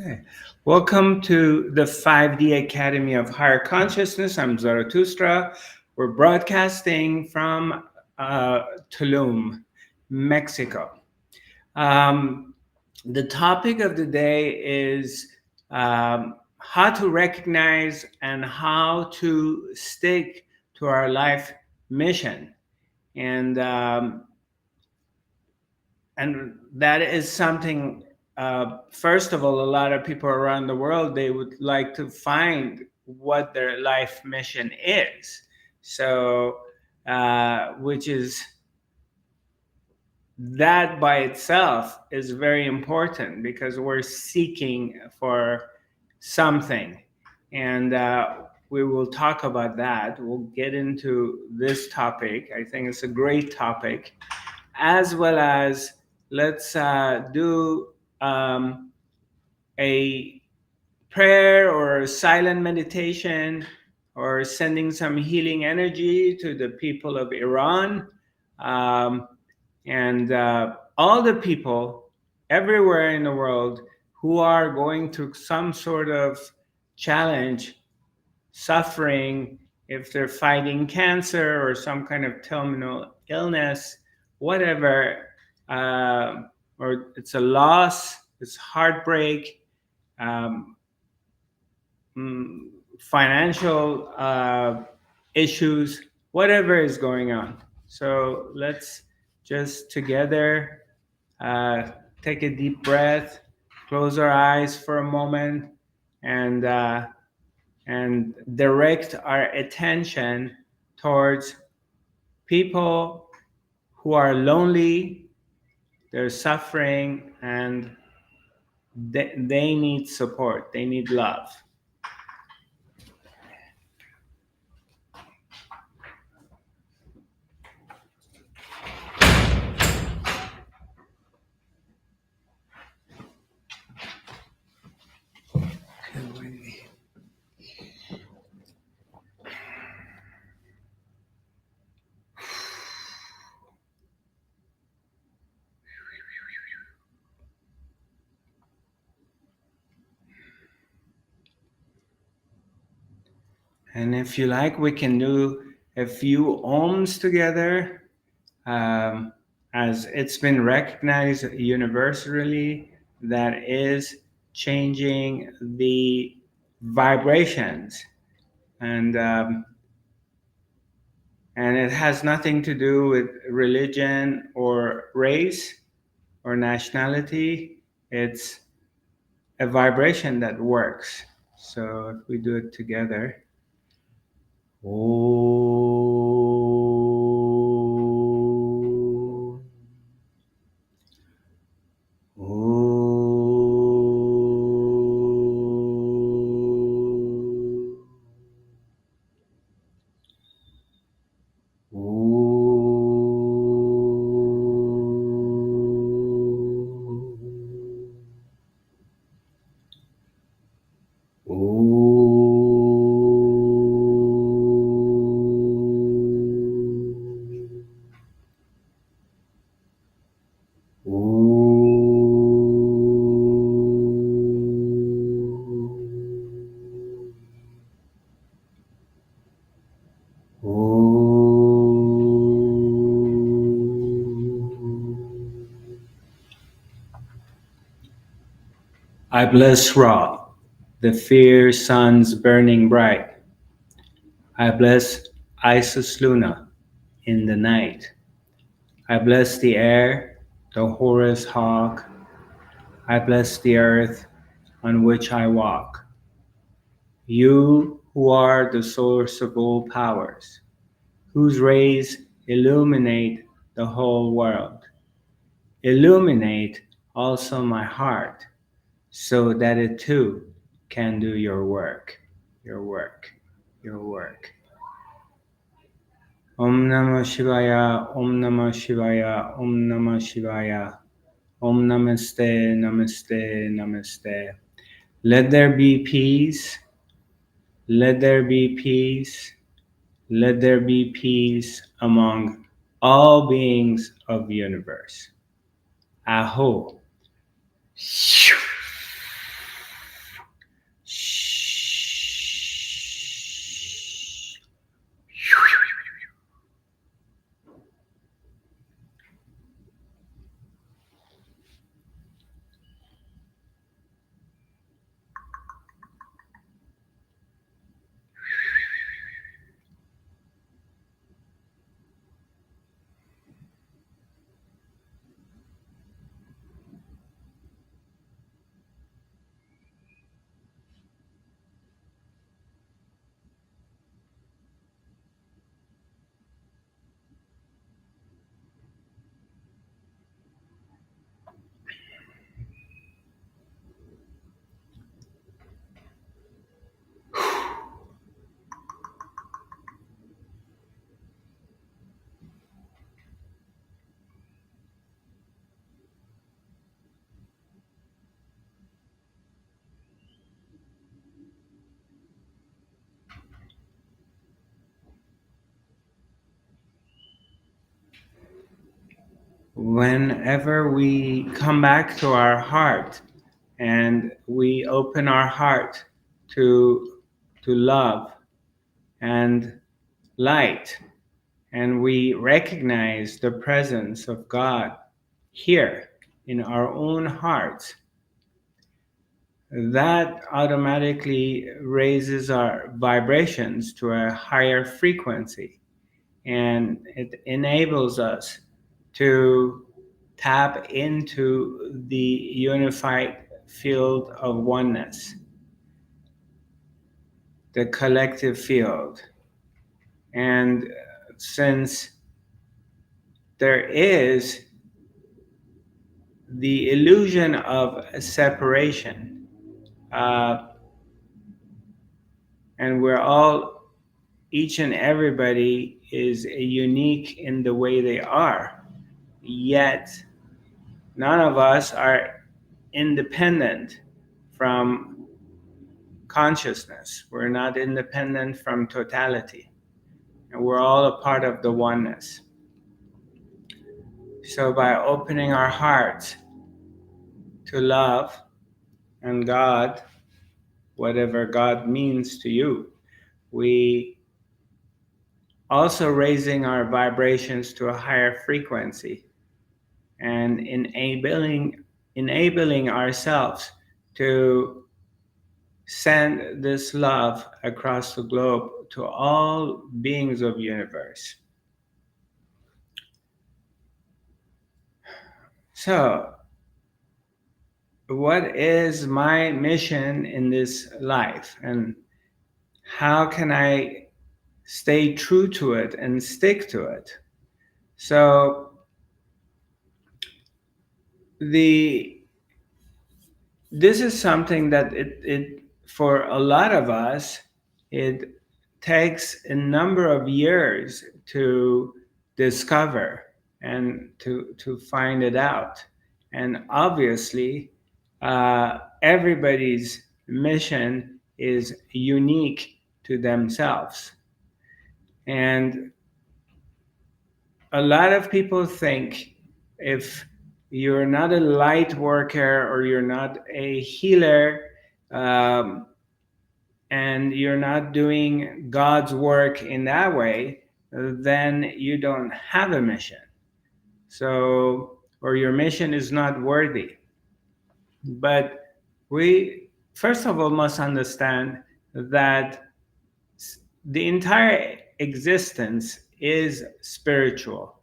Okay. Welcome to the 5D Academy of Higher Consciousness. I'm Zarathustra. We're broadcasting from Tulum, Mexico. Um, the topic of the day is how to recognize and how to stick to our life mission. And and that is something, first of all, a lot of people around the world, they would like to find what their life mission is. So which is, that by itself is very important because we're seeking for something. And we will talk about that. We'll get into this topic. I think it's a great topic, as well as let's do a prayer or a silent meditation, or sending some healing energy to the people of Iran, um, and all the people everywhere in the world who are going through some sort of challenge, suffering, if they're fighting cancer or some kind of terminal illness, whatever, or it's a loss, it's heartbreak, um, mm, financial issues, whatever is going on. So let's just together uh, take a deep breath, close our eyes for a moment, and direct our attention towards people who are lonely, they're suffering, and they need support, they need love. And if you like, we can do a few ohms together, um, as it's been recognized universally that is changing the vibrations. And and it has nothing to do with religion or race or nationality. It's a vibration that works. So if we do it together. Om. I bless Ra, the fierce suns burning bright. I bless Isis Luna in the night. I bless the air, the Horus hawk. I bless the earth on which I walk. You who are the source of all powers, whose rays illuminate the whole world, illuminate also my heart, so that it too can do your work, your work, your work. Om Namah Shivaya, Om Namah Shivaya, Om Namah Shivaya, Om Namaste, Namaste, Namaste. Let there be peace, let there be peace, let there be peace among all beings of the universe. Aho. whenever we come back to our heart and we open our heart to love and light, and we recognize the presence of God here in our own hearts, that automatically raises our vibrations to a higher frequency, and it enables us to tap into the unified field of oneness, the collective field. And since there is the illusion of separation, uh, and we're all, each and everybody is unique in the way they are, yet none of us are independent from consciousness. We're not independent from totality. And we're all a part of the oneness. So by opening our hearts to love and God, whatever God means to you, we also raising our vibrations to a higher frequency and enabling ourselves to send this love across the globe to all beings of universe. So, what is my mission in this life, and how can I stay true to it and stick to it? So, the this is something that it for a lot of us, it takes a number of years to discover and to find it out. And obviously, everybody's mission is unique to themselves. And a lot of people think if you're not a light worker or you're not a healer, um, and you're not doing God's work in that way, then you don't have a mission. So, or your mission is not worthy. But we, first of all, must understand that the entire existence is spiritual.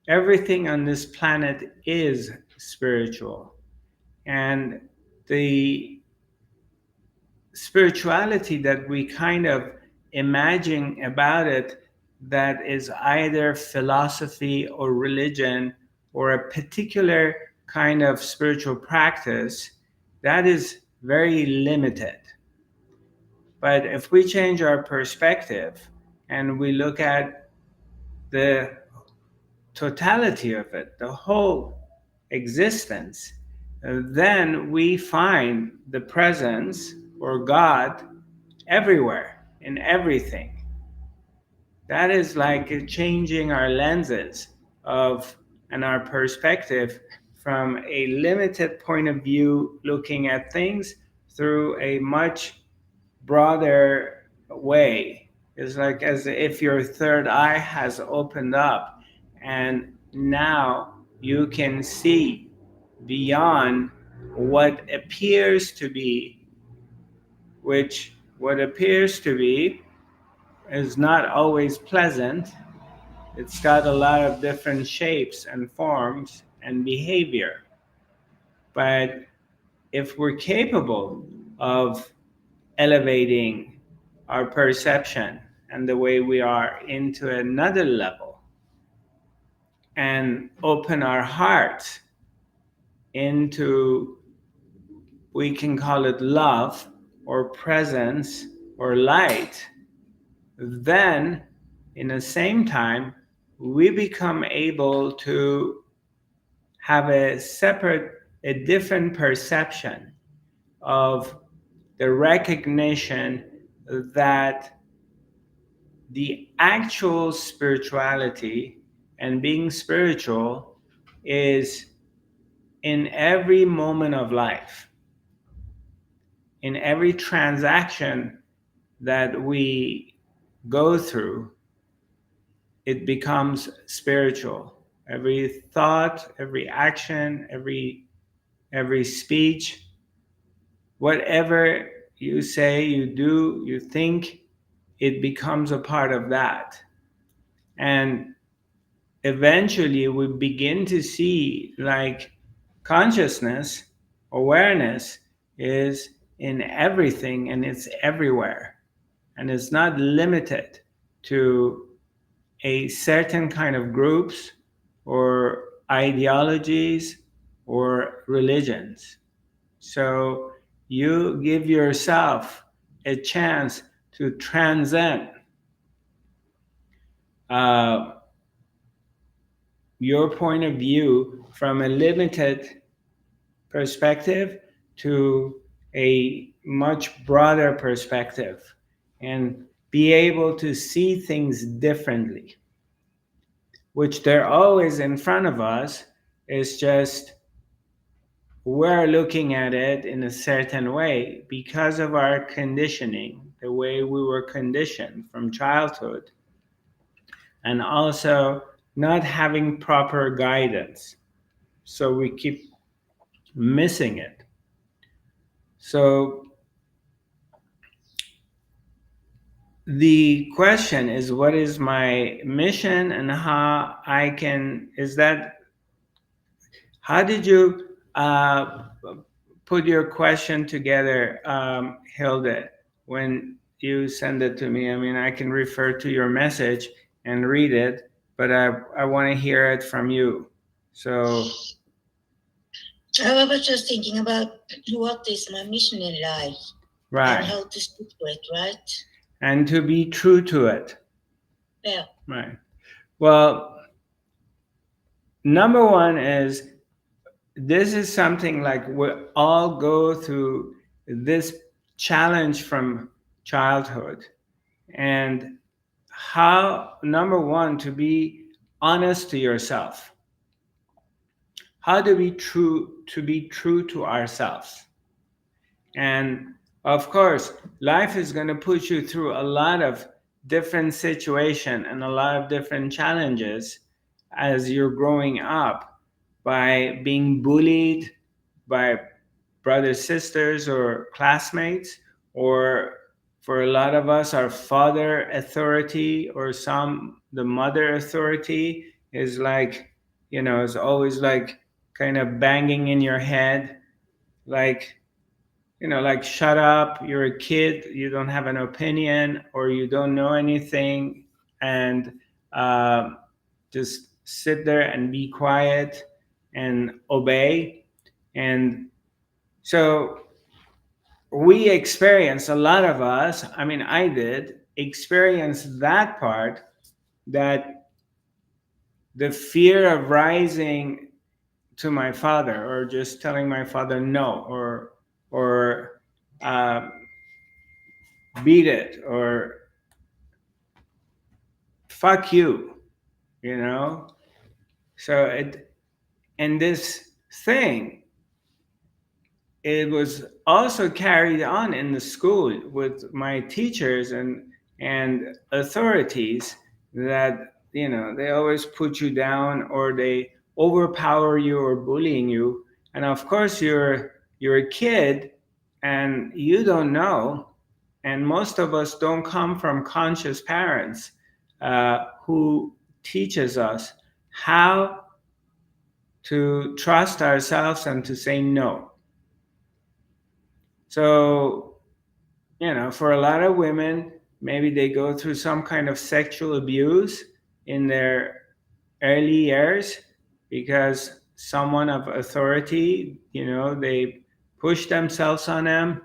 Everything on this planet is spiritual. And the spirituality that we kind of imagine about it, that is either philosophy or religion or a particular kind of spiritual practice, that is very limited. But if we change our perspective and we look at the totality of it, the whole existence, then we find the presence or God everywhere, in everything. That is like changing our lenses of and our perspective from a limited point of view, looking at things through a much broader way. It's like as if your third eye has opened up and now you can see beyond what appears to be, which what appears to be is not always pleasant. It's got a lot of different shapes and forms and behavior. But if we're capable of elevating our perception and the way we are into another level and open our hearts into, we can call it love or presence or light, then in the same time, we become able to have a different perception of the recognition that the actual spirituality and being spiritual is in every moment of life, in every transaction that we go through, it becomes spiritual. Every thought, every action, every speech, whatever you say, you do, you think, it becomes a part of that. And eventually we begin to see like consciousness, awareness is in everything and it's everywhere. And it's not limited to a certain kind of groups or ideologies or religions. So you give yourself a chance to transcend uh, your point of view from a limited perspective to a much broader perspective and be able to see things differently, which they're always in front of us. It's just we're looking at it in a certain way because of our conditioning, the way we were conditioned from childhood, and also not having proper guidance. So we keep missing it. So the question is, what is my mission and how I can, is that, how did you put your question together, Hilde, when you send it to me? I mean, I can refer to your message and read it, but I want to hear it from you. So I was just thinking about what is my mission in life and right, how to stick to it, right? and to be true to it. Yeah. Right. Well, number one is, this is something like we all go through this challenge from childhood, and how, number one, to be honest to yourself, how to be true to ourselves. And of course, life is going to put you through a lot of different situation and a lot of different challenges as you're growing up, by being bullied by brothers, sisters, or classmates, or for a lot of us, our father authority, or some, the mother authority is like, is always like kind of banging in your head, like, like, shut up, you're a kid, you don't have an opinion, or you don't know anything, and um, just sit there and be quiet and obey. And so we experience, a lot of us, I mean, I did experience that part, that the fear of rising to my father, or just telling my father no, or uh, beat it, or fuck you, you know. So it, and this thing, it was also carried on in the school with my teachers and authorities, that they always put you down, or they overpower you, or bullying you. And of course you're a kid and you don't know, and most of us don't come from conscious parents who teaches us how to trust ourselves and to say no. So, for a lot of women, maybe they go through some kind of sexual abuse in their early years, because someone of authority, they push themselves on them,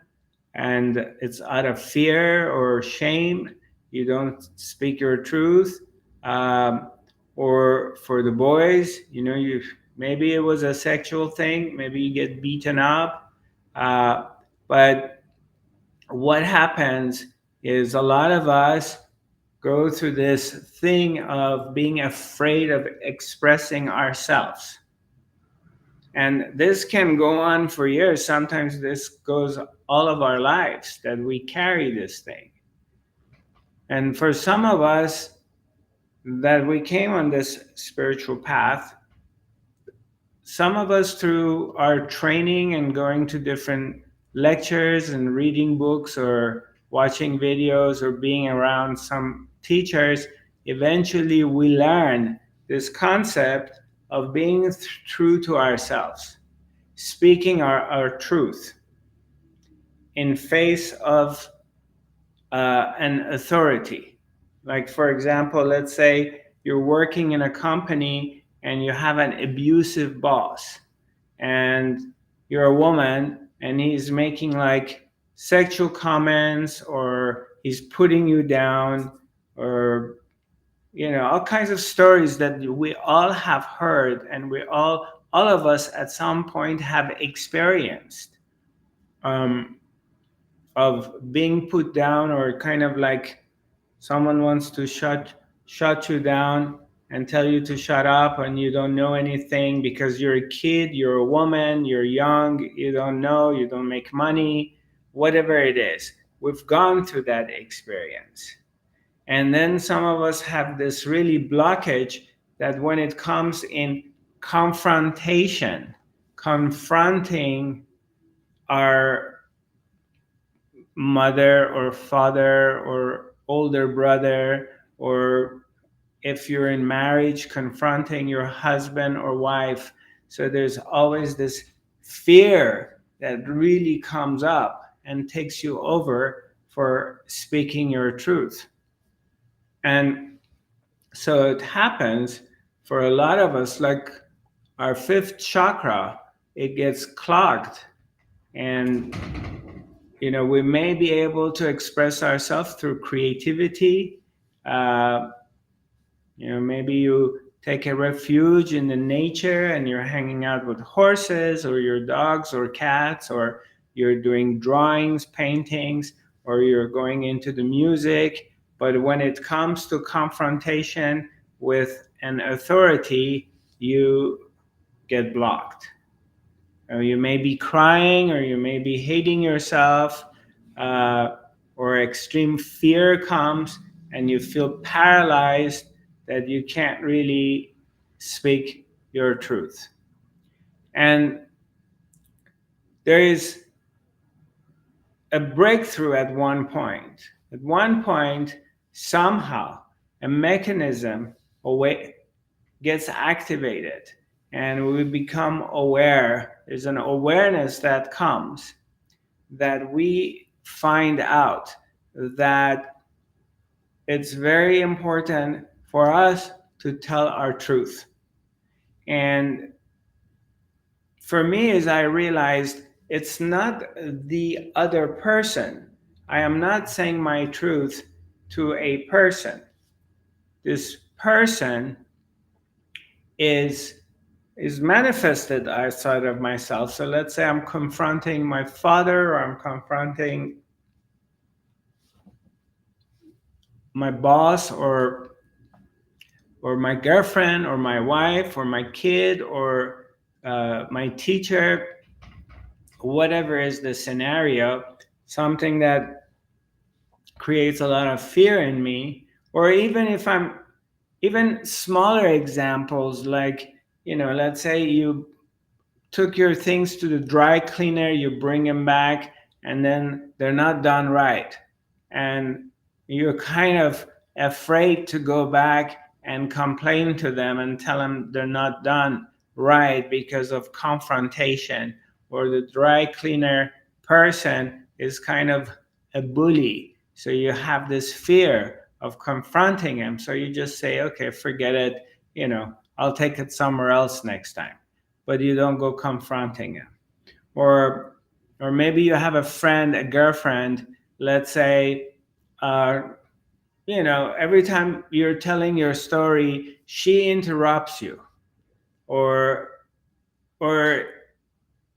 and it's out of fear or shame. You don't speak your truth. Um, or for the boys, you, maybe it was a sexual thing, maybe you get beaten up. Uh, but what happens is, a lot of us go through this thing of being afraid of expressing ourselves. And this can go on for years. Sometimes this goes all of our lives that we carry this thing. And for some of us that we came on this spiritual path, some of us through our training and going to different lectures and reading books or watching videos or being around some teachers, eventually we learn this concept of being true to ourselves, speaking our truth in face of an authority. Like, for example, let's say you're working in a company and you have an abusive boss, and you're a woman and he's making like sexual comments, or he's putting you down, or all kinds of stories that we all have heard, and all of us at some point have experienced, um, of being put down, or kind of like someone wants to shut you down and tell you to shut up, and you don't know anything because you're a kid, you're a woman, you're young, you don't know, you don't make money, whatever it is. We've gone through that experience. And then some of us have this really blockage that when it comes in confrontation, confronting our mother or father or older brother, or if you're in marriage, confronting your husband or wife. So there's always this fear that really comes up and takes you over for speaking your truth. And so it happens for a lot of us, like our fifth chakra, it gets clogged. And we may be able to express ourselves through creativity. Uh, maybe you take a refuge in the nature and you're hanging out with horses or your dogs or cats, or you're doing drawings, paintings, or you're going into the music. But when it comes to confrontation with an authority, you get blocked. Or you may be crying, or you may be hating yourself, uh, or extreme fear comes and you feel paralyzed that you can't really speak your truth. And there is a breakthrough at one point. At one point, somehow, a mechanism gets activated and we become aware. There's an awareness that comes, that we find out that it's very important for us to tell our truth. And for me, as I realized, it's not the other person. I am not saying my truth to a person. This person is manifested outside of myself. So let's say I'm confronting my father, or I'm confronting my boss, or my girlfriend, or my wife, or my kid, or my teacher, whatever is the scenario, something that creates a lot of fear in me. Or even if I'm even smaller examples, like let's say you took your things to the dry cleaner, you bring them back, and then they're not done right. And you're kind of afraid to go back and complain to them and tell them they're not done right because of confrontation, or the dry cleaner person is kind of a bully. So you have this fear of confronting him. So you just say, okay, forget it. I'll take it somewhere else next time. But you don't go confronting him. Or maybe you have a friend, a girlfriend, let's say, uh, every time you're telling your story, she interrupts you. Or or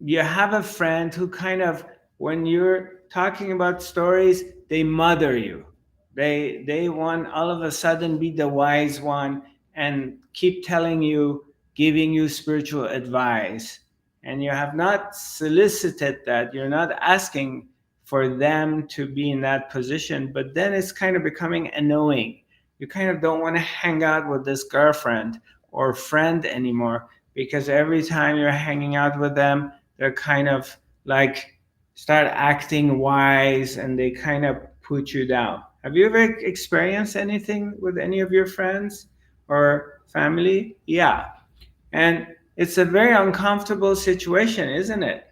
you have a friend who kind of, when you're talking about stories, they mother you. They want all of a sudden be the wise one and keep telling you, giving you spiritual advice. and you have not solicited that, you're not asking for them to be in that position, but then it's kind of becoming annoying. You kind of don't want to hang out with this girlfriend or friend anymore, because every time you're hanging out with them, they're kind of like start acting wise and they kind of put you down. Have you ever experienced anything with any of your friends or family? Yeah. And it's a very uncomfortable situation, isn't it?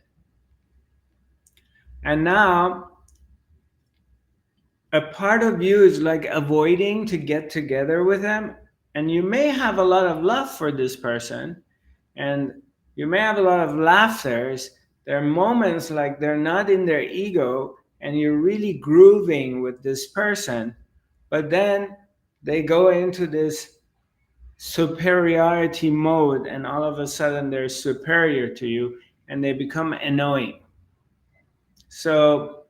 And now a part of you is like avoiding to get together with them. And you may have a lot of love for this person, and you may have a lot of laughters. There are moments like they're not in their ego and you're really grooving with this person, but then they go into this superiority mode and all of a sudden they're superior to you and they become annoying. So,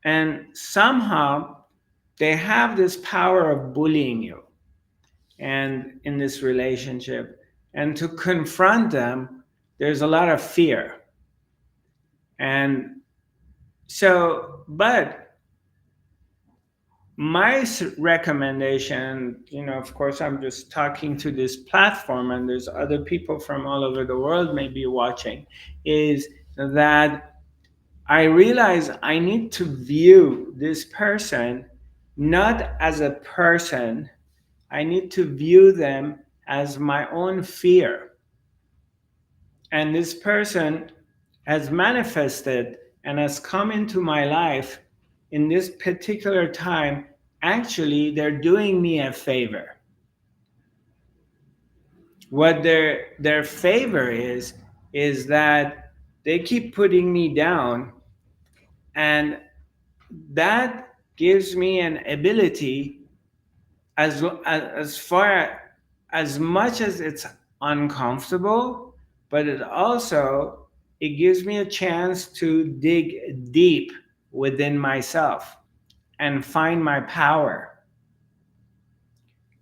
and somehow they have this power of bullying you and in this relationship. And to confront them, there's a lot of fear. And so, but my recommendation, of course, I'm just talking to this platform and there's other people from all over the world maybe watching, is that I realize I need to view this person not as a person, I need to view them as my own fear. And this person has manifested and has come into my life in this particular time. Actually, they're doing me a favor. What their favor is that they keep putting me down, and that gives me an ability, as far as much as it's uncomfortable, but it gives me a chance to dig deep within myself and find my power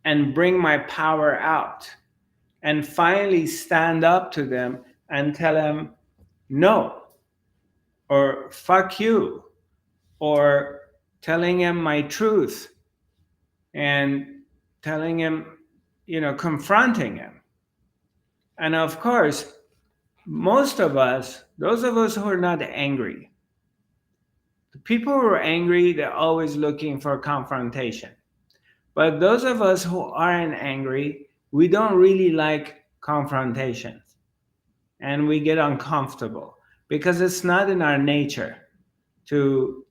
and bring my power out and finally stand up to them and tell them no, or fuck you, or telling him my truth and telling him, confronting him. And of course, most of us, those of us who are not angry, the people who are angry, they're always looking for confrontation. But those of us who aren't angry, we don't really like confrontations and we get uncomfortable because it's not in our nature to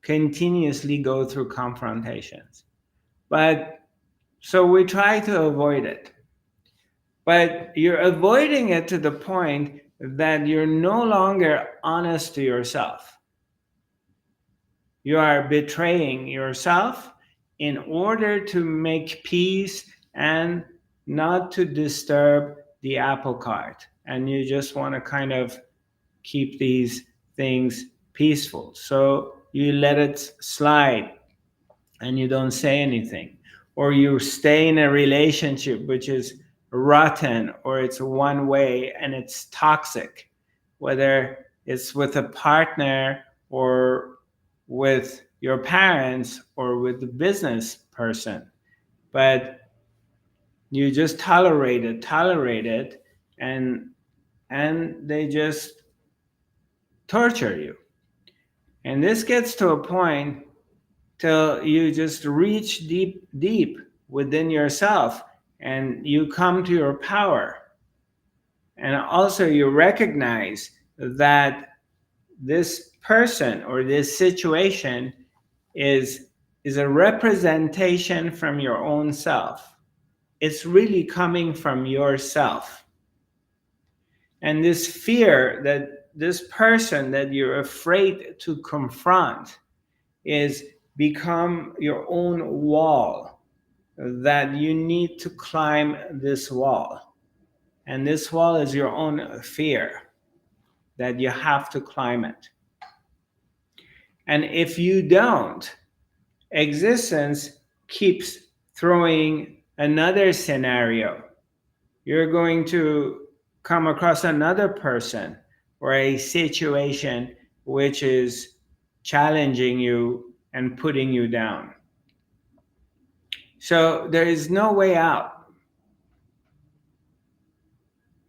continuously go through confrontations. But so we try to avoid it. But you're avoiding it to the point that you're no longer honest to yourself. You are betraying yourself in order to make peace and not to disturb the apple cart. And you just want to kind of keep these things peaceful. So you let it slide and you don't say anything, or you stay in a relationship which is rotten, or it's one way and it's toxic, whether it's with a partner or with your parents or with the business person. But you just tolerate it, and they just torture you. And this gets to a point till you just reach deep within yourself and you come to your power. And also you recognize that this person or this situation is is a representation from your own self. It's really coming from yourself. And this fear that this person that you're afraid to confront is become your own wall, that you need to climb this wall. And this wall is your own fear, that you have to climb it. And if you don't, existence keeps throwing another scenario. You're going to come across another person or a situation which is challenging you and putting you down. So there is no way out.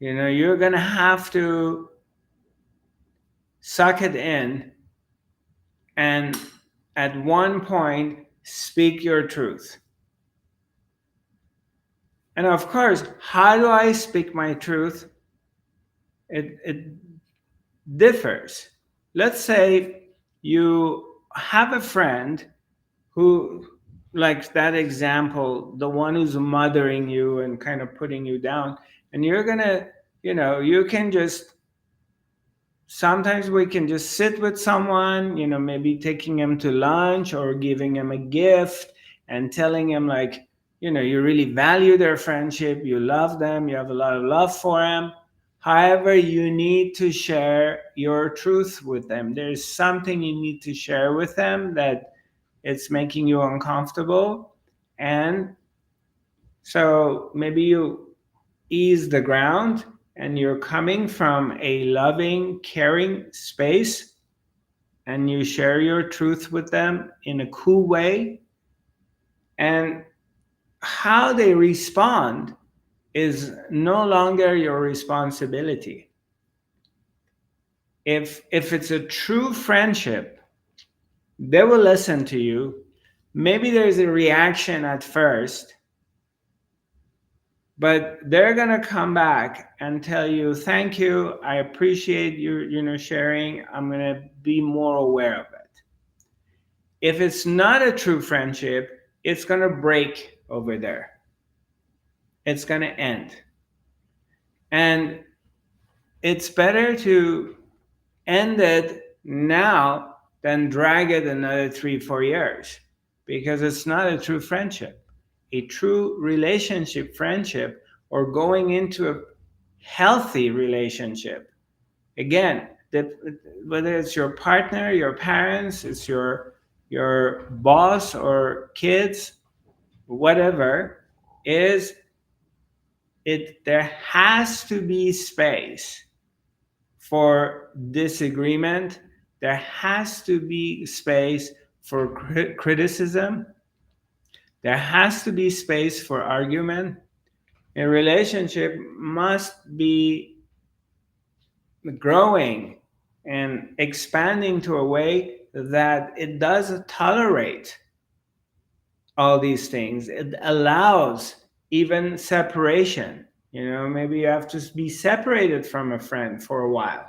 You're going to have to suck it in and at one point speak your truth. And of course, how do I speak my truth? It differs. Let's say you have a friend who, like that example, the one who's mothering you and kind of putting you down, and you're gonna, you can just sometimes we can just sit with someone, maybe taking him to lunch or giving him a gift and telling him, like, you really value their friendship, you love them, you have a lot of love for them. However, you need to share your truth with them. There's something you need to share with them that it's making you uncomfortable. And so maybe you ease the ground and you're coming from a loving, caring space and you share your truth with them in a cool way. And how they respond is no longer your responsibility. If it's a true friendship, they will listen to you. Maybe there's a reaction at first, but they're going to come back and tell you, thank you, I appreciate you, sharing, I'm going to be more aware of it. If it's not a true friendship, it's going to break over there, it's going to end. And it's better to end it now than drag it another 3-4 years, because it's not a true friendship. A true relationship, friendship, or going into a healthy relationship, again, whether it's your partner, your parents, it's your boss or kids, whatever, is it there has to be space for disagreement. There has to be space for criticism. There has to be space for argument. A relationship must be growing and expanding to a way that it does tolerate all these things. It allows even separation. Maybe you have to be separated from a friend for a while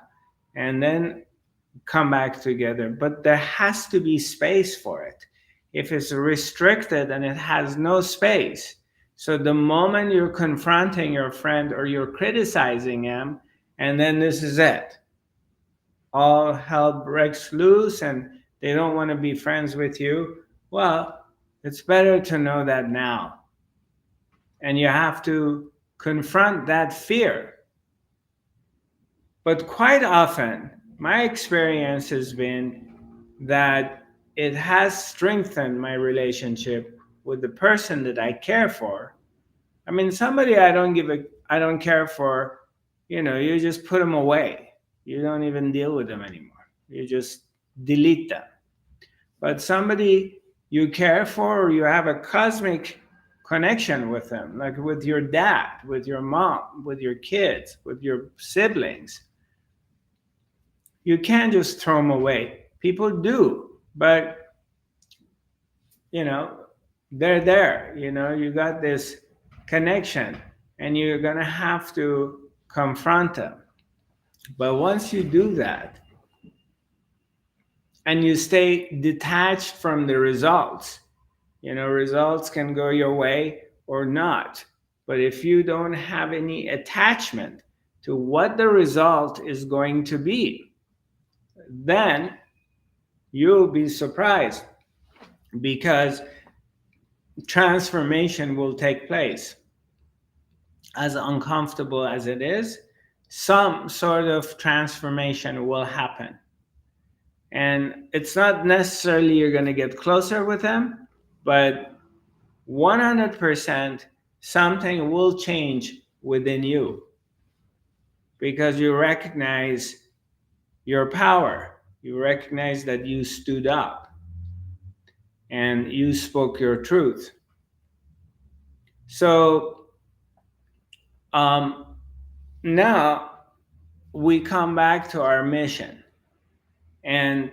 and then come back together. But there has to be space for it. If it's restricted and it has no space, so the moment you're confronting your friend or you're criticizing him, and then this is it, all hell breaks loose and they don't want to be friends with you, well, it's better to know that now. And you have to confront that fear. But quite often, my experience has been that it has strengthened my relationship with the person that I care for. I mean, somebody I don't care for, you just put them away. You don't even deal with them anymore. You just delete them. But somebody you care for, or you have a cosmic connection with them, like with your dad, with your mom, with your kids, with your siblings, you can't just throw them away. People do, but you know they're there. You got this connection and you're gonna have to confront them. But once you do that and you stay detached from the results, results can go your way or not. But if you don't have any attachment to what the result is going to be, then you'll be surprised, because transformation will take place. As uncomfortable as it is, some sort of transformation will happen. And it's not necessarily you're going to get closer with them, but 100% something will change within you. because you recognize your power. You recognize that you stood up and you spoke your truth. So um, now we come back to our mission. And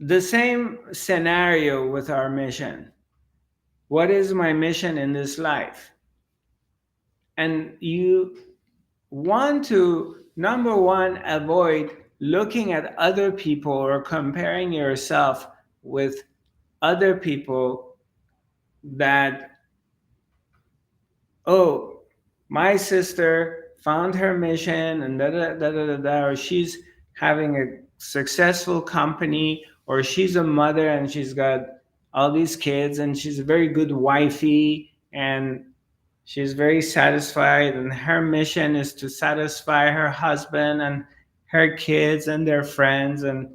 the same scenario with our mission. What is my mission in this life? And you want to, number one, avoid looking at other people or comparing yourself with other people that, oh, my sister found her mission and da da da da da, da, or she's having a successful company, or she's a mother and she's got all these kids and she's a very good wifey and she's very satisfied, and her mission is to satisfy her husband and her kids and their friends and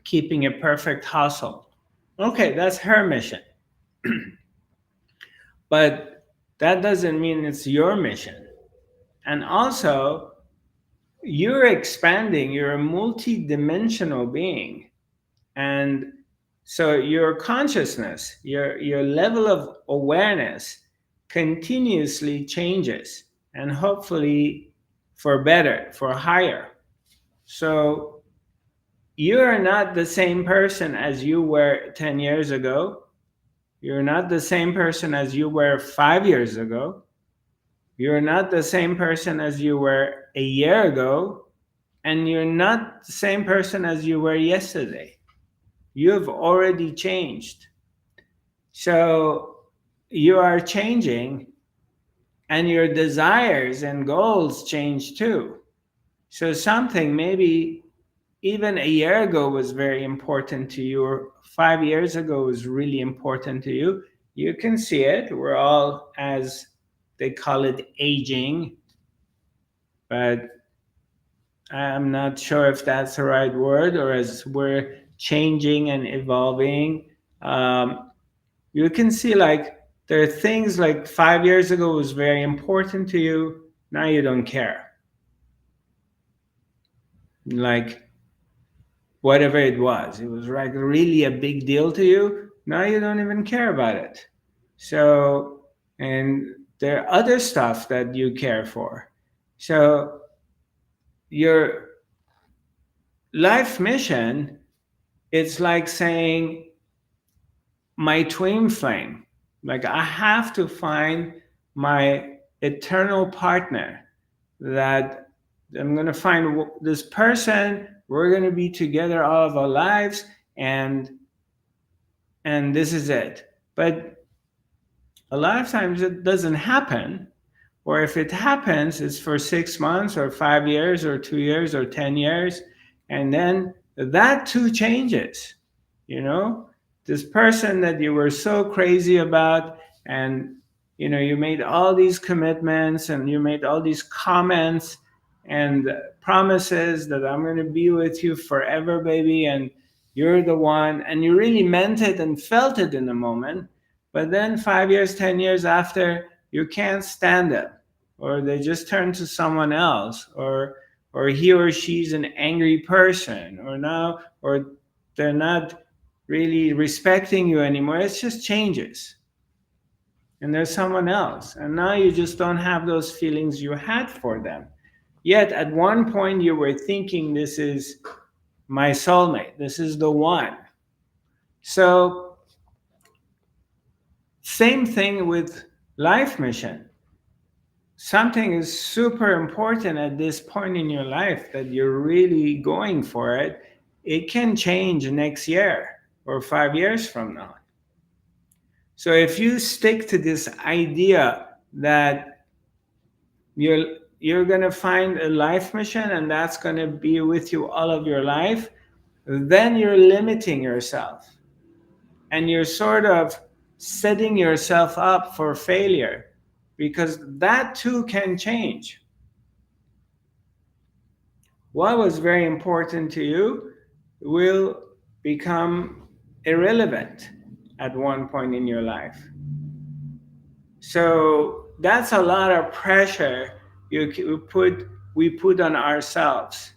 keeping a perfect household. Okay, that's her mission. But that doesn't mean it's your mission. And also, you're expanding, you're a multi-dimensional being. And so your consciousness, your level of awareness continuously changes, and hopefully for better, for higher. So you're not the same person as you were 10 years ago. You're not the same person as you were 5 years ago. You're not the same person as you were a year ago. And you're not the same person as you were yesterday. You've already changed. So you are changing, and your desires and goals change too. So something maybe even a year ago was very important to you, or 5 years ago was really important to you. You can see it. We're all, as they call it, aging, but I'm not sure if that's the right word, or as we're changing and evolving. Um, you can see like there are things like 5 years ago was very important to you. Now you don't care. Like whatever it was like really a big deal to you. Now you don't even care about it. So, and there are other stuff that you care for. So your life mission, it's like saying my twin flame. Like I have to find my eternal partner, that I'm going to find this person. We're going to be together all of our lives, and this is it. But a lot of times it doesn't happen, or if it happens, it's for 6 months or 5 years or 2 years or 10 years. And then that too changes. You know, this person that you were so crazy about, and, you made all these commitments and you made all these comments and promises that I'm going to be with you forever, baby, and you're the one, and you really meant it and felt it in the moment. But then 5 years, 10 years after, you can't stand it, or they just turn to someone else, or he or she's an angry person, or they're not really respecting you anymore. It just changes, and there's someone else, and now you just don't have those feelings you had for them. Yet at one point you were thinking, this is my soulmate, this is the one. So same thing with life mission. Something is super important at this point in your life that you're really going for it. It can change next year or 5 years from now. So if you stick to this idea that you're you're going to find a life mission and that's going to be with you all of your life, then you're limiting yourself, and you're sort of setting yourself up for failure, because that too can change. What was very important to you will become irrelevant at one point in your life. So that's a lot of pressure we put on ourselves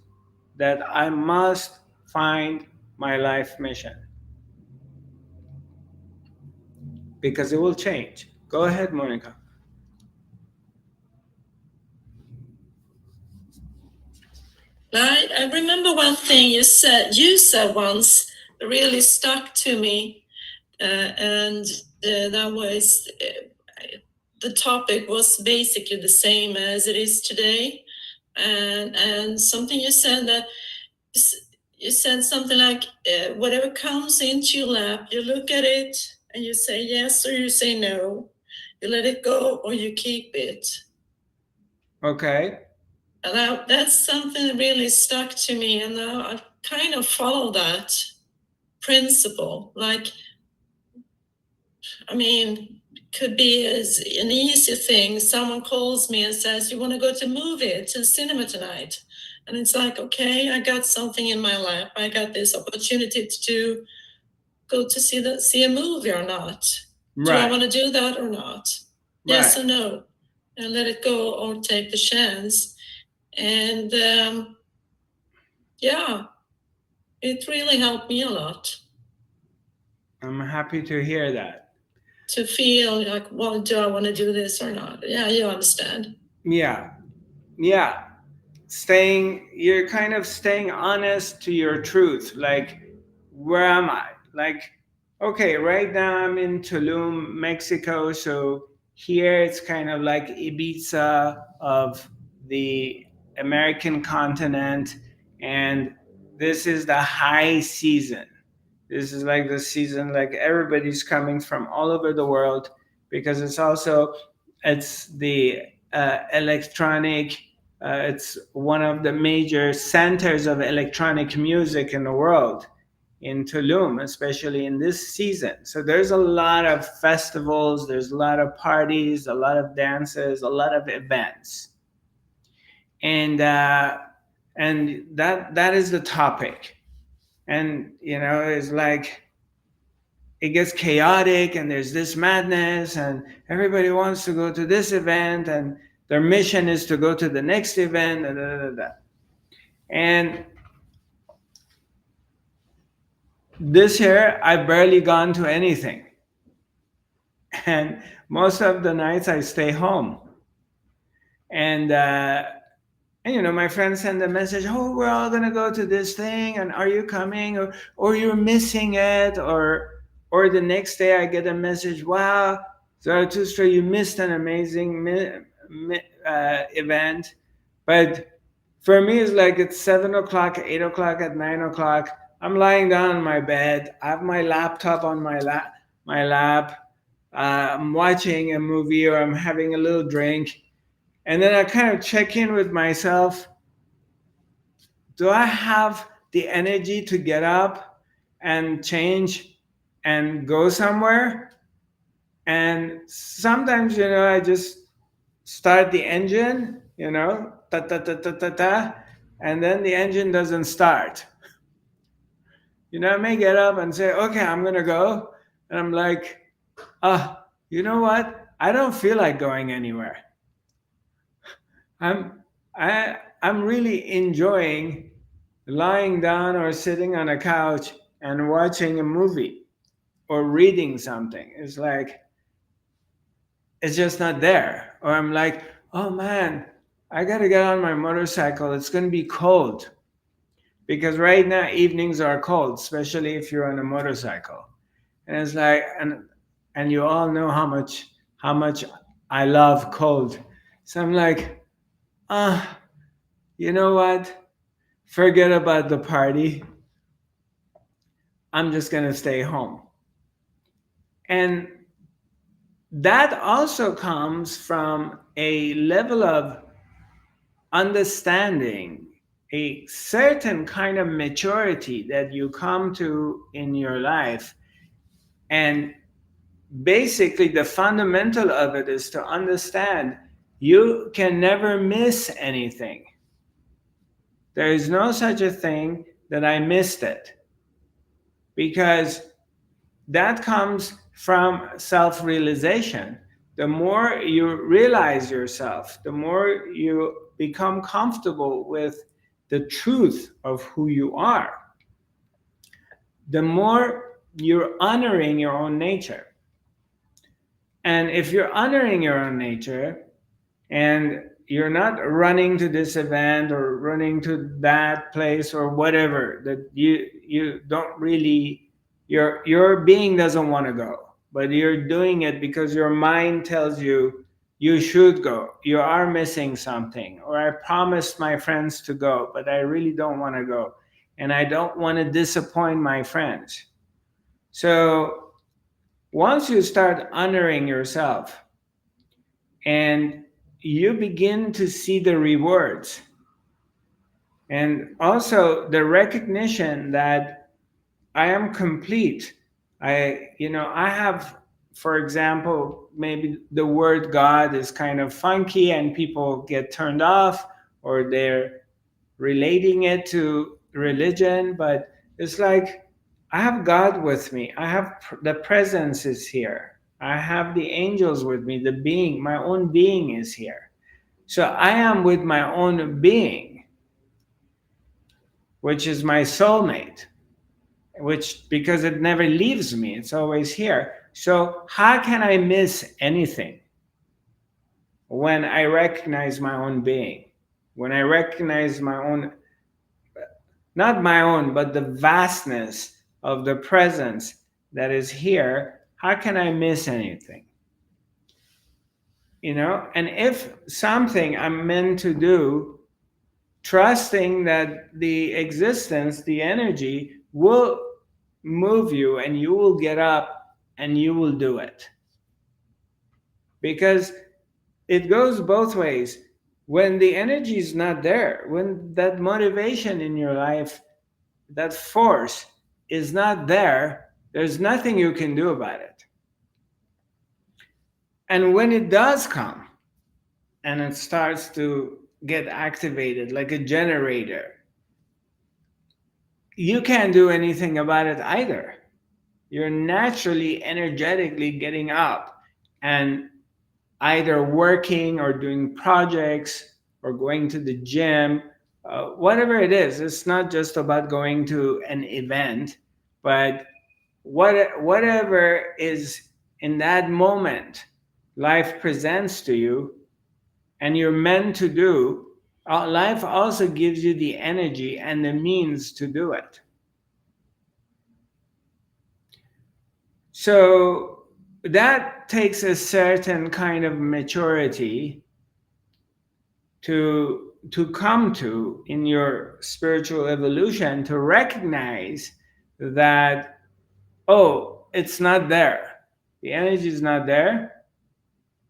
that I must find my life mission because it will change. Go ahead, Monica. I remember one thing you said once really stuck to me, and that was the topic was basically the same as it is today, and something you said that you said something like whatever comes into your lap, you look at it and you say yes or you say no, you let it go or you keep it. Okay. And that's something that really stuck to me, and I kind of follow that principle. Like, I mean, could be as an easy thing. Someone calls me and says, "You want to go to movie, to the cinema tonight?" And it's like, okay, I got something in my lap. I got this opportunity to go to see a movie or not. Do I want to do that or not? Yes or no, and let it go or take the chance. And yeah, it really helped me a lot. I'm happy to hear that. To feel like, well, do I want to do this or not? Yeah, you understand. Yeah. You're kind of staying honest to your truth. Like, where am I? Like, okay, right now I'm in Tulum, Mexico. So here it's kind of like Ibiza of the American continent. And this is the high season. This is like the season, like everybody's coming from all over the world because it's the electronic, it's one of the major centers of electronic music in the world, in Tulum, especially in this season. So there's a lot of festivals, there's a lot of parties, a lot of dances, a lot of events, and that is the topic. And it's like it gets chaotic and there's this madness and everybody wants to go to this event and their mission is to go to the next event. And this year I've barely gone to anything, and most of the nights I stay home. And my friends send a message, oh, we're all gonna go to this thing, and are you coming, or you're missing it, or the next day I get a message, wow, Zarathustra, you missed an amazing event. But for me, it's like it's 7 o'clock, 8 o'clock, at 9 o'clock. I'm lying down on my bed. I have my laptop on my lap. I'm watching a movie or I'm having a little drink, and then I kind of check in with myself. Do I have the energy to get up and change and go somewhere? And sometimes, I just start the engine, ta ta ta ta ta ta, and then the engine doesn't start. I may get up and say, okay, I'm gonna go, and I'm like, you know what? I don't feel like going anywhere. I'm I I'm really enjoying lying down or sitting on a couch and watching a movie or reading something. It's like it's just not there. Or I'm like, oh man, I gotta get on my motorcycle. It's gonna be cold. Because right now evenings are cold, especially if you're on a motorcycle. And it's like and you all know how much I love cold. So I'm like, ah, you know what? Forget about the party. I'm just gonna stay home. And that also comes from a level of understanding, a certain kind of maturity that you come to in your life. And basically, the fundamental of it is to understand you can never miss anything. There is no such a thing that I missed it, because that comes from self realization. the more you realize yourself, the more you become comfortable with the truth of who you are, the more you're honoring your own nature. And if you're honoring your own nature and you're not running to this event or running to that place or whatever that you don't really, your being doesn't want to go, but you're doing it because your mind tells you you should go, you are missing something, or I promised my friends to go but I really don't want to go and I don't want to disappoint my friends. So once you start honoring yourself and you begin to see the rewards and also the recognition that I am complete. I have, for example, maybe the word God is kind of funky and people get turned off or they're relating it to religion, but it's like I have God with me. I have the presence is here. I have the angels with me. The being, my own being is here. So I am with my own being, which is my soulmate, which because it never leaves me, it's always here. So how can I miss anything when I recognize my own being? When I recognize my own, not my own, but the vastness of the presence that is here, how can I miss anything? And if something I'm meant to do, trusting that the existence, the energy will move you and you will get up and you will do it. Because it goes both ways. When the energy is not there, when that motivation in your life, that force is not there, there's nothing you can do about it. And when it does come and it starts to get activated like a generator, you can't do anything about it either. You're naturally, energetically getting up and either working or doing projects or going to the gym, whatever it is. It's not just about going to an event, but whatever is in that moment life presents to you and you're meant to do, life also gives you the energy and the means to do it. So that takes a certain kind of maturity to come to in your spiritual evolution, to recognize that, oh, it's not there, the energy is not there,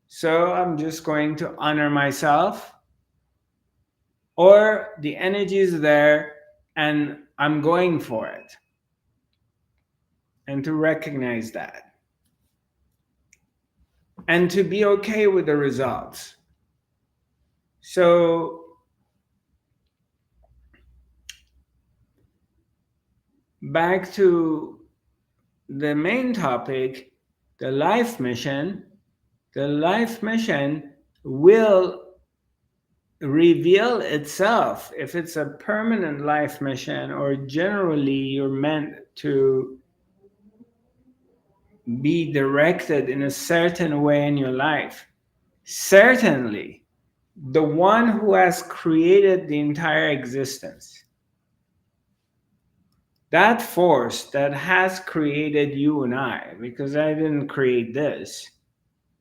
so I'm just going to honor myself, or the energy is there and I'm going for it, and to recognize that and to be okay with the results. So back to the main topic, the life mission. The life mission will reveal itself if it's a permanent life mission or generally you're meant to be directed in a certain way in your life. Certainly, the one who has created the entire existence, that force that has created you and I, because I didn't create this,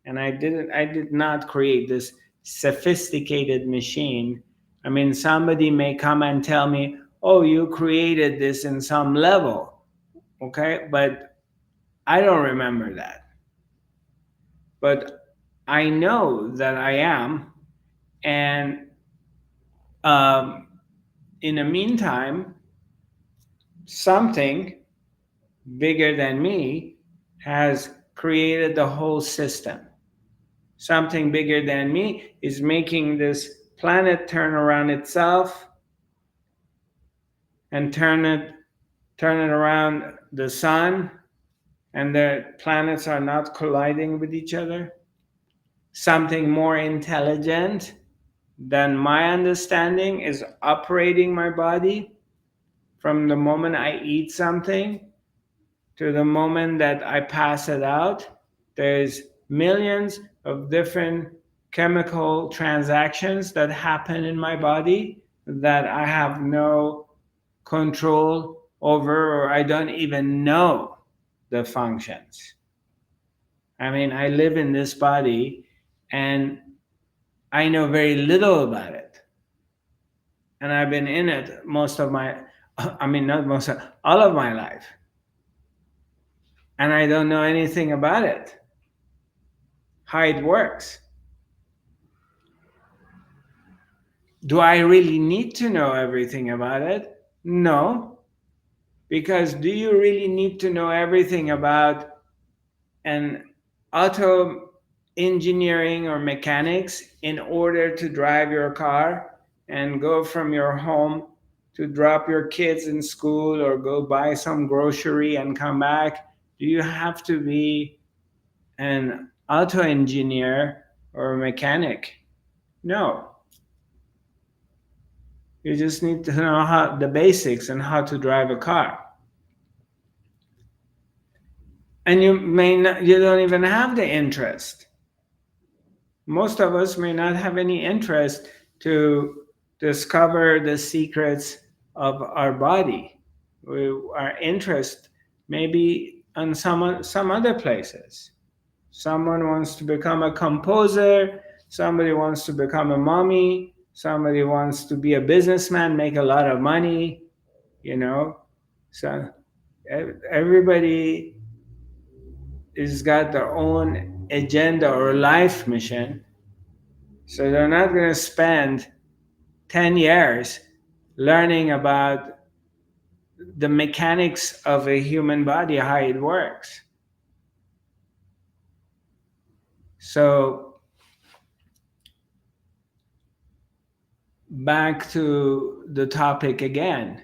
and I did not create this sophisticated machine. I mean, somebody may come and tell me, oh, you created this in some level, okay, but I don't remember that. But I know that I am, and in the meantime, something bigger than me has created the whole system. Something bigger than me is making this planet turn around itself and turn it around the sun, and the planets are not colliding with each other. something more intelligent than my understanding is operating my body from the moment I eat something to the moment that I pass it out. There's millions of different chemical transactions that happen in my body that I have no control over, or I don't even know the functions. I mean, I live in this body and I know very little about it. And I've been in it most of my, I mean, not most of, all of my life. And I don't know anything about it, how it works. Do I really need to know everything about it? No. Because do you really need to know everything about an auto engineering or mechanics in order to drive your car and go from your home to drop your kids in school or go buy some grocery and come back? Do you have to be an auto engineer or a mechanic? No. You just need to know how the basics and how to drive a car. And you may not, you don't even have the interest. Most of us may not have any interest to discover the secrets of our body. Our interest may be on some other places. Someone wants to become a composer, somebody wants to become a mommy, somebody wants to be a businessman, make a lot of money, you know. So everybody has got their own agenda or life mission. So they're not going to spend 10 years learning about the mechanics of a human body, how it works. So back to the topic again.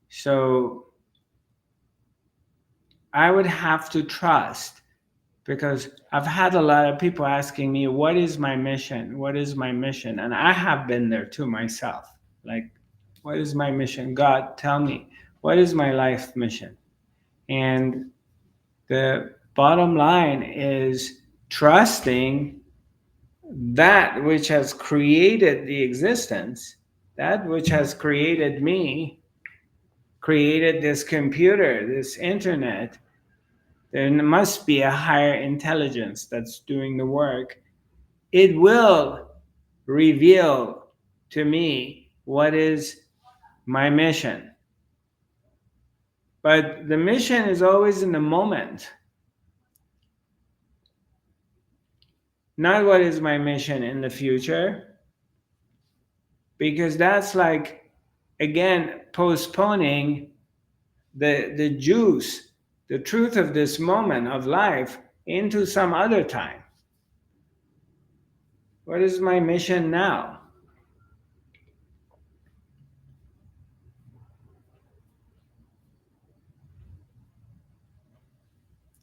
So I would have to trust, because I've had a lot of people asking me, what is my mission? What is my mission? And I have been there too myself. Like, what is my mission? God, tell me, what is my life mission? And the bottom line is trusting that which has created the existence, that which has created me, created this computer, this internet. There must be a higher intelligence that's doing the work. It will reveal to me what is my mission. But the mission is always in the moment. Not what is my mission in the future, because that's like, again, postponing the juice, the truth of this moment of life into some other time. What is my mission now?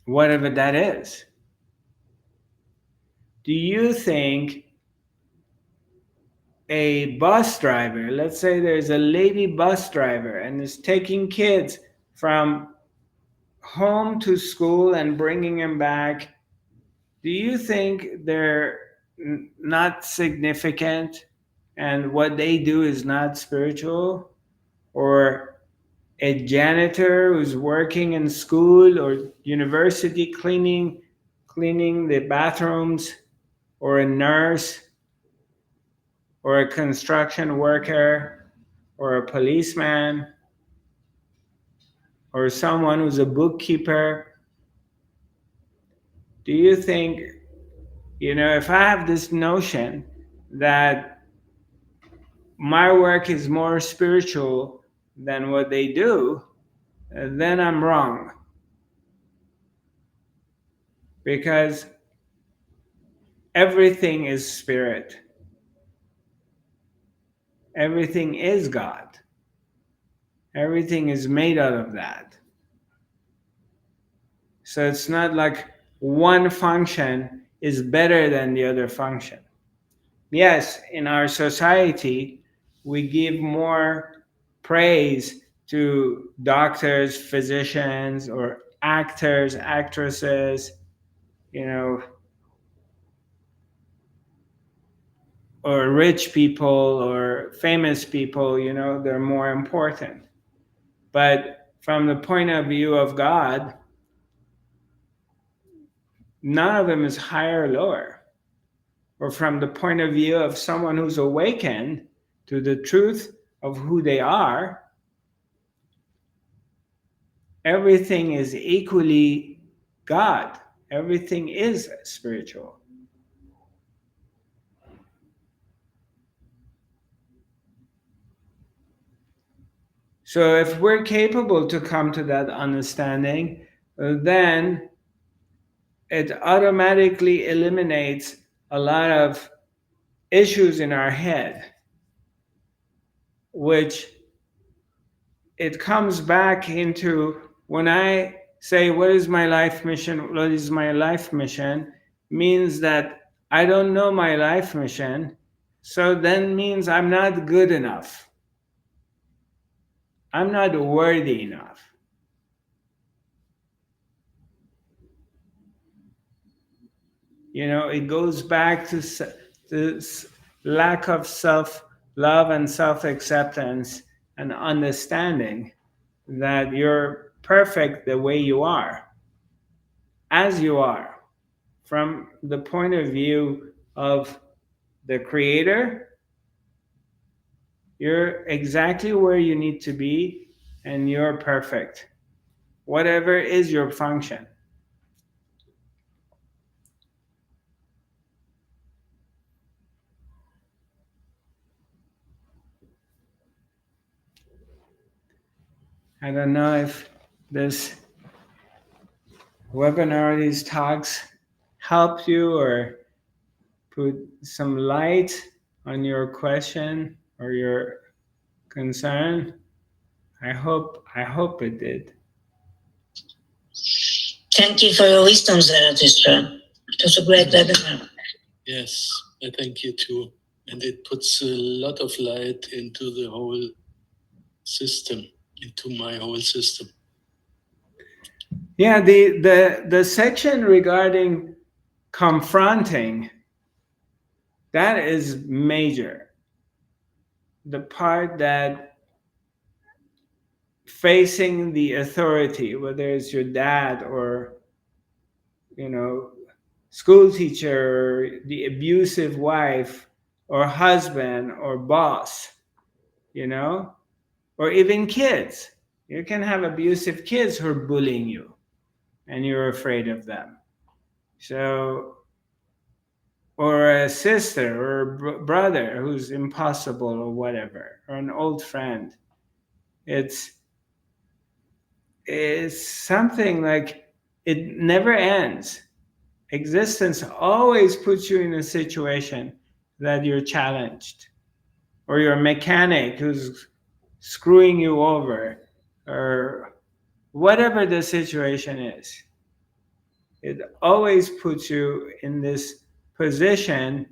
Whatever that is. Do you think a bus driver, let's say there's a lady bus driver and is taking kids from home to school and bringing them back, do you think they're not significant and what they do is not spiritual? Or a janitor who's working in school or university cleaning the bathrooms, or a nurse, or a construction worker, or a policeman, or someone who's a bookkeeper? Do you think, if I have this notion that my work is more spiritual than what they do, then I'm wrong. Because everything is spirit. Everything is God. Everything is made out of that. So it's not like one function is better than the other function. Yes, in our society, we give more praise to doctors, physicians, or actors, actresses, you know, or rich people or famous people, they're more important. But from the point of view of God, none of them is higher or lower. Or from the point of view of someone who's awakened to the truth of who they are, everything is equally God. Everything is spiritual. So if we're capable to come to that understanding, then it automatically eliminates a lot of issues in our head, which it comes back into when I say, what is my life mission? What is my life mission? Means that I don't know my life mission. So then means I'm not good enough. I'm not worthy enough. It goes back to this lack of self love and self acceptance and understanding that you're perfect the way you are, as you are, from the point of view of the Creator. You're exactly where you need to be, and you're perfect, whatever is your function. I don't know if this webinar, these talks, helped you or put some light on your question or your concern. I hope it did. Thank you for your wisdom, Zarathustra. It was a great webinar. Yes, I thank you too. And it puts a lot of light into the whole system, into my whole system. Yeah, the section regarding confronting, that is major. The part that facing the authority, whether it's your dad or school teacher, or the abusive wife or husband or boss, or even kids. You can have abusive kids who are bullying you and you're afraid of them. So, or a sister or a brother who's impossible or whatever, or an old friend. It's something like it never ends. Existence always puts you in a situation that you're challenged, or you're a mechanic who's screwing you over, or whatever the situation is. It always puts you in this position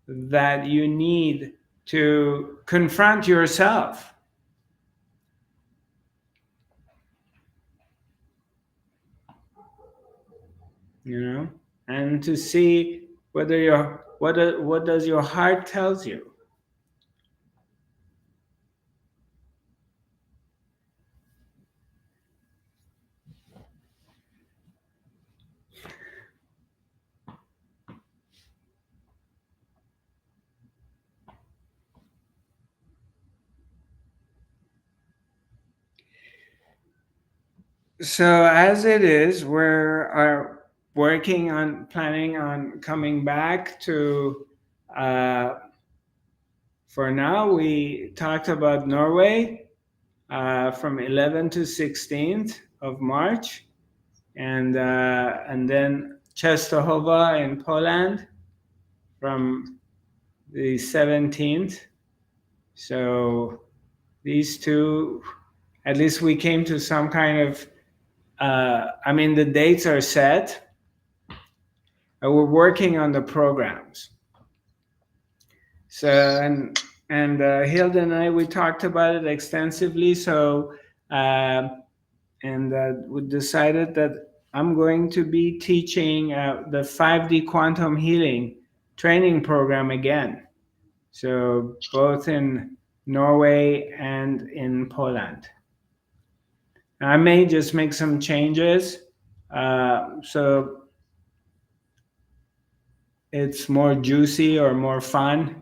that you need to confront yourself. And to see whether what does your heart tells you. So as it is, we're working on planning on coming back to. For now, we talked about Norway from 11th to 16th of March, and then Częstochowa in Poland from the 17th. So these two, at least we came to some kind of. The dates are set. we're working on the programs. So and Hilda and I, we talked about it extensively. So we decided that I'm going to be teaching the 5D quantum healing training program again. So both in Norway and in Poland. I may just make some changes, so it's more juicy or more fun.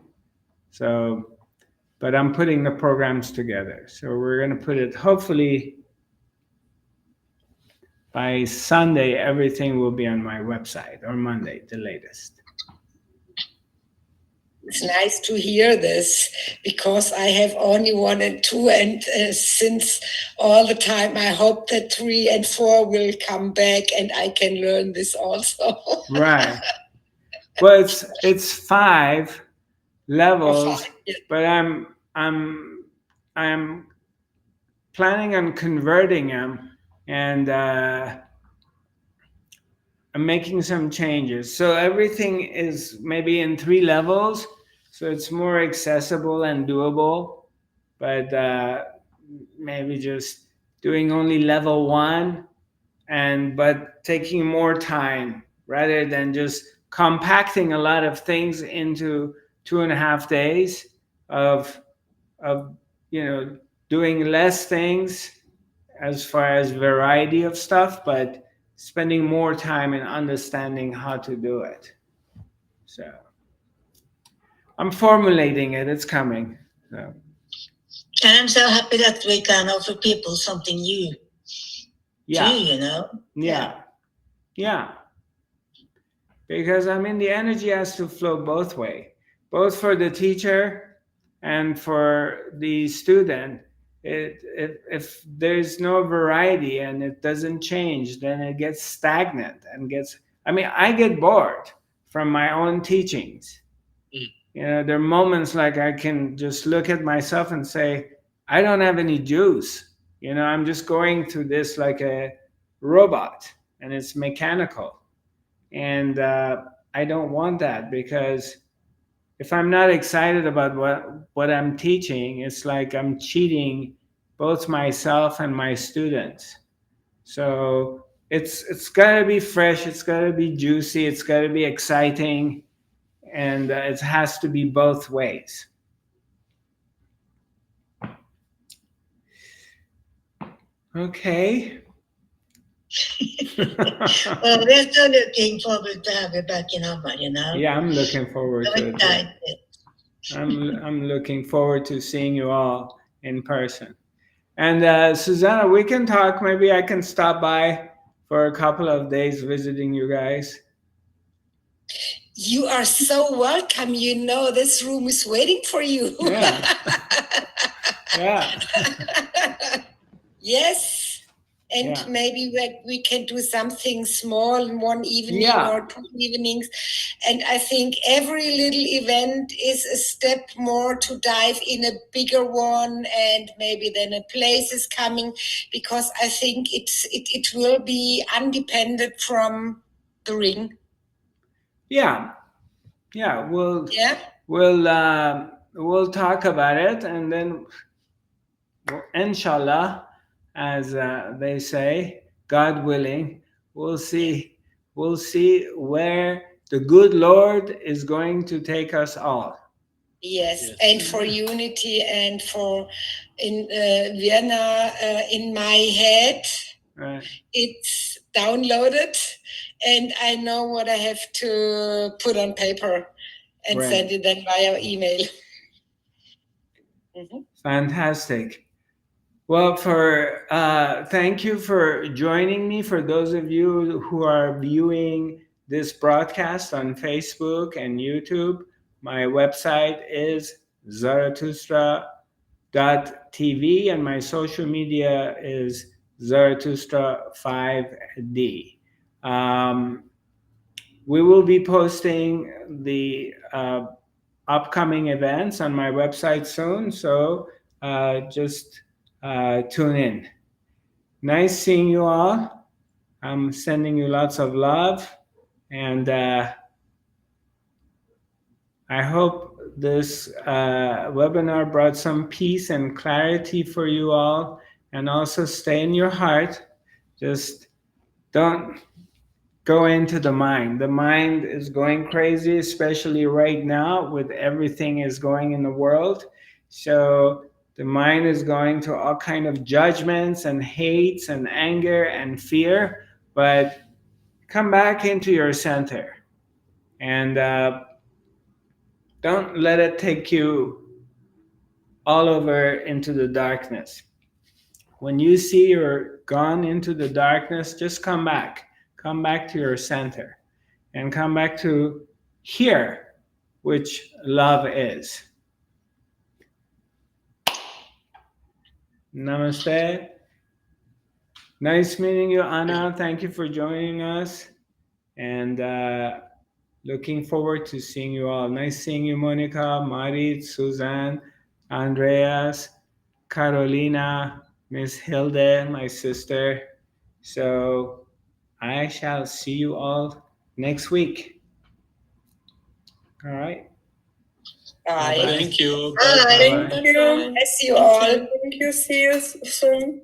So, but I'm putting the programs together. So we're going to put it, hopefully by Sunday, everything will be on my website, or Monday, the latest. It's nice to hear this, because I have only 1 and 2, and since all the time I hope that 3 and 4 will come back and I can learn this also. Right. Well, it's 5 levels, Yeah. but I'm planning on converting them, and I'm making some changes. So everything is maybe in 3 levels, so it's more accessible and doable. But maybe just doing only level 1, but taking more time rather than just compacting a lot of things into 2.5 days of of doing less things as far as variety of stuff, but spending more time in understanding how to do it. So I'm formulating it. It's coming. So. And I'm so happy that we can offer people something new. Yeah. Too, Yeah. Because the energy has to flow both way, both for the teacher and for the student. If there's no variety and it doesn't change, then it gets stagnant and I get bored from my own teachings. There are moments like I can just look at myself and say, I don't have any juice. I'm just going through this like a robot, and it's mechanical. And I don't want that, because if I'm not excited about what I'm teaching, it's like I'm cheating both myself and my students. So it's got to be fresh, it's got to be juicy, it's got to be exciting, and it has to be both ways. Okay. Well, we're still looking forward to have you back in Hamar, Yeah, I'm looking forward to it. I'm looking forward to seeing you all in person. And Susanna, we can talk. Maybe I can stop by for a couple of days visiting you guys. You are so welcome. This room is waiting for you. Yeah. Yeah. Yes. And Yeah. maybe we can do something small in one evening or 2 evenings. And I think every little event is a step more to dive in a bigger one, and maybe then a place is coming, because I think it will be independent from the ring. Yeah. We'll talk about it, and then inshallah, as they say, God willing, we'll see where the good Lord is going to take us all. Yes, and for unity, and for in Vienna, in my head, right. It's downloaded, and I know what I have to put on paper and send it then via email. Mm-hmm. Fantastic. Well, thank you for joining me. For those of you who are viewing this broadcast on Facebook and YouTube, my website is Zarathustra.tv, and my social media is Zarathustra5D. We will be posting the upcoming events on my website soon, so just tune in. Nice seeing you all. I'm sending you lots of love, And I hope this webinar brought some peace and clarity for you all. And also stay in your heart. Just don't go into the mind. The mind is going crazy, especially right now with everything is going in the world. So the mind is going to all kind of judgments and hates and anger and fear. But come back into your center and don't let it take you all over into the darkness. When you see you're gone into the darkness, just come back. Come back to your center and come back to here, which love is. Namaste. Nice meeting you, Anna. Thank you for joining us. And looking forward to seeing you all. Nice seeing you, Monica, Marit, Suzanne, Andreas, Carolina, Miss Hilde, my sister. So I shall see you all next week. All right. Bye. Thank you. Bye. Bye. Thank you. I see you all. Thank you. See you soon.